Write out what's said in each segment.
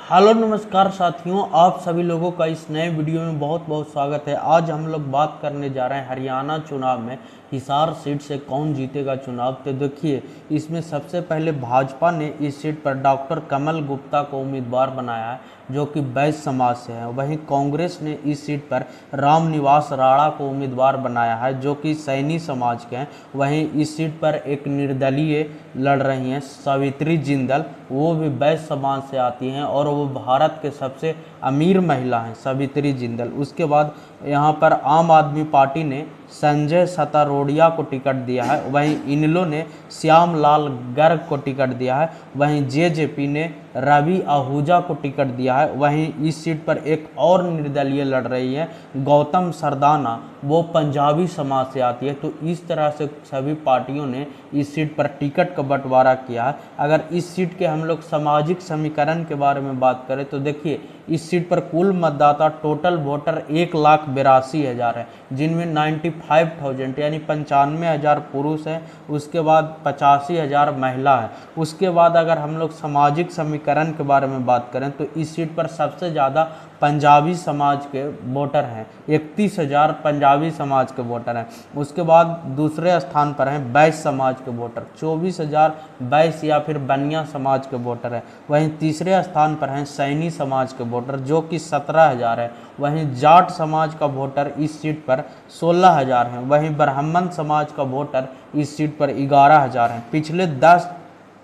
Hello नमस्कार साथियों, आप सभी लोगों का इस नए वीडियो में बहुत बहुत स्वागत है। आज हम लोग बात करने जा रहे हैं हरियाणा चुनाव में हिसार सीट से कौन जीतेगा चुनाव। तो देखिए, इसमें सबसे पहले भाजपा ने इस सीट पर डॉक्टर कमल गुप्ता को उम्मीदवार बनाया है, जो कि बैस समाज से है। वहीं कांग्रेस ने इस सीट पर रामनिवास राणा को उम्मीदवार बनाया है, जो कि सैनी समाज के हैं। वहीं इस सीट पर एक निर्दलीय लड़ रही हैं सावित्री जिंदल, वो भी बैस समाज से आती हैं और वो भारत के सबसे अमीर महिला हैं सावित्री जिंदल। उसके बाद यहाँ पर आम आदमी पार्टी ने संजय सतारोडिया को टिकट दिया है। वहीं इनेलो ने श्याम लाल गर्ग को टिकट दिया है। वहीं जेजेपी ने रवि आहूजा को टिकट दिया है। वहीं इस सीट पर एक और निर्दलीय लड़ रही है गौतम सरदाना, वो पंजाबी समाज से आती है। तो इस तरह से सभी पार्टियों ने इस सीट पर टिकट का बंटवारा किया है। अगर इस सीट के हम लोग सामाजिक समीकरण के बारे में बात करें तो देखिए, इस सीट पर कुल मतदाता टोटल वोटर 1,82,000 है, जिनमें 95,000 यानी 95,000 पुरुष हैं। उसके बाद 85,000 महिला है। उसके बाद अगर हम लोग सामाजिक समीकरण के बारे में बात करें तो इस सीट पर सबसे ज़्यादा पंजाबी समाज के वोटर हैं, 31,000 पंजाबी समाज के वोटर हैं। उसके बाद दूसरे स्थान पर हैं बैस समाज के वोटर, 24,000 बैस या फिर बनिया समाज के वोटर हैं। वहीं तीसरे स्थान पर हैं सैनी समाज के वोटर, जो कि 17,000 है। वहीं जाट समाज का वोटर इस सीट पर 16,000 हैं। वहीं ब्राह्मण समाज का वोटर इस सीट पर 11,000 हैं। पिछले 10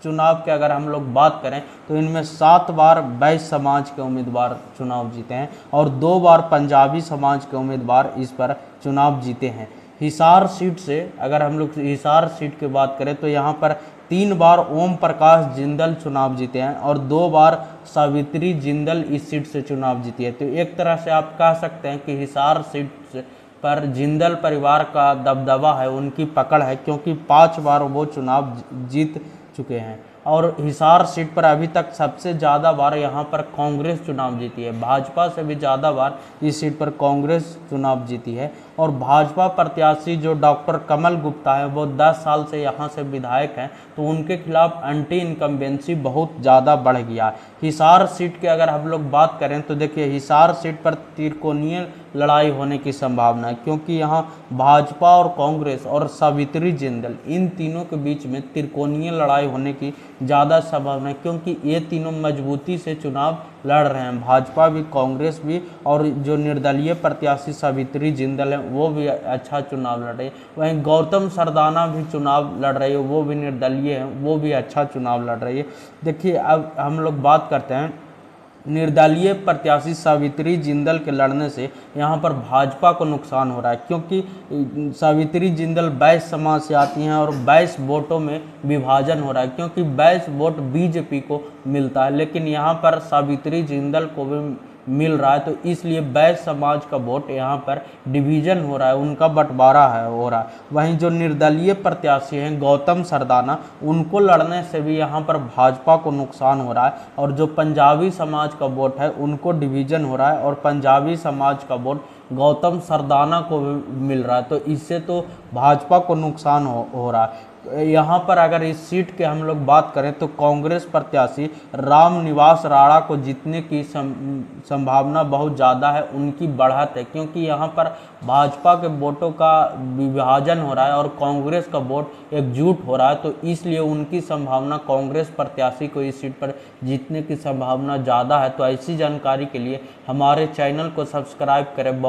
चुनाव के अगर हम लोग बात करें तो इनमें 7 बार बैस समाज के उम्मीदवार चुनाव जीते हैं और 2 बार पंजाबी समाज के उम्मीदवार इस पर चुनाव जीते हैं। हिसार सीट से अगर हम लोग हिसार सीट की बात करें तो यहाँ पर 3 बार ओम प्रकाश जिंदल चुनाव जीते हैं और 2 बार सावित्री जिंदल इस सीट से चुनाव जीती है। तो एक तरह से आप कह सकते हैं कि हिसार सीट पर जिंदल परिवार का दबदबा है, उनकी पकड़ है, क्योंकि 5 बार वो चुनाव जीत चुके हैं। और हिसार सीट पर अभी तक सबसे ज़्यादा बार यहाँ पर कांग्रेस चुनाव जीती है, भाजपा से भी ज़्यादा बार इस सीट पर कांग्रेस चुनाव जीती है। और भाजपा प्रत्याशी जो डॉक्टर कमल गुप्ता है, वो 10 साल से यहाँ से विधायक हैं, तो उनके खिलाफ एंटी इनकम्बेंसी बहुत ज़्यादा बढ़ गया है। हिसार सीट की अगर हम लोग बात करें तो देखिए, हिसार सीट पर त्रिकोणीय लड़ाई होने की संभावना है, क्योंकि यहाँ भाजपा और कांग्रेस और सावित्री जिंदल, इन तीनों के बीच में त्रिकोणीय लड़ाई होने की ज़्यादा संभावना है, क्योंकि ये तीनों मजबूती से चुनाव लड़ रहे हैं, भाजपा भी कांग्रेस भी, और जो निर्दलीय प्रत्याशी सावित्री जिंदल है वो भी अच्छा चुनाव लड़ रही है। वहीं गौतम सरदाना भी चुनाव लड़ रही है, वो भी निर्दलीय है, वो भी अच्छा चुनाव लड़ रही है। देखिए, अब हम लोग बात करते हैं निर्दलीय प्रत्याशी सावित्री जिंदल के लड़ने से यहाँ पर भाजपा को नुकसान हो रहा है, क्योंकि सावित्री जिंदल बैस समाज से आती हैं और बैस वोटों में विभाजन हो रहा है, क्योंकि बैस वोट बीजेपी को मिलता है, लेकिन यहाँ पर सावित्री जिंदल को भी मिल रहा है। तो इसलिए बैस समाज का वोट यहाँ पर डिवीजन हो रहा है, उनका बंटवारा हो रहा है। वहीं जो निर्दलीय प्रत्याशी हैं गौतम सरदाना, उनको लड़ने से भी यहाँ पर भाजपा को नुकसान हो रहा है। और जो पंजाबी समाज का वोट है उनको डिवीजन हो रहा है और पंजाबी समाज का वोट गौतम सरदाना को भी मिल रहा है। तो इससे तो भाजपा को नुकसान हो रहा है। यहाँ पर अगर इस सीट के हम लोग बात करें तो कांग्रेस प्रत्याशी रामनिवास राणा को जीतने की संभावना बहुत ज़्यादा है, उनकी बढ़त है, क्योंकि यहाँ पर भाजपा के वोटों का विभाजन हो रहा है और कांग्रेस का वोट एकजुट हो रहा है। तो इसलिए उनकी संभावना, कांग्रेस प्रत्याशी को इस सीट पर जीतने की संभावना ज़्यादा है। तो ऐसी जानकारी के लिए हमारे चैनल को सब्सक्राइब करें।